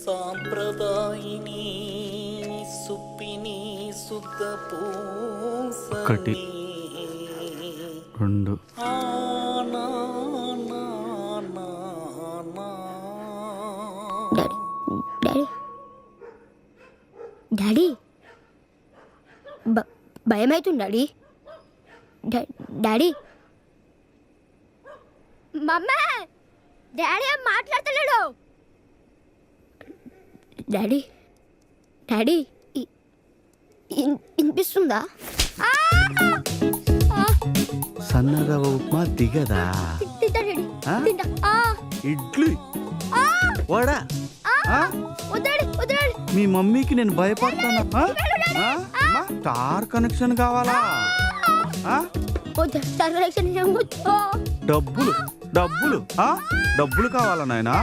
సాంప్రదాయిని సుప్పిని సుద్ద ఒకటి, రెండు, డాడీ డాడీ భయం అవుతుంది డాడీ. డాడీ మమ్మా డాడీ ఏం మాట్లాడతలేడు. డాడీ డాడీ వినిపిస్తుందా? సన్నరవ ఉప్మా దిగదా? ఇడ్లీ వడా మీ మమ్మీకి నేను భయపడతానా? స్టార్ కనెక్షన్ కావాలా? డబ్బులు డబ్బులు డబ్బులు కావాలా నాయనా?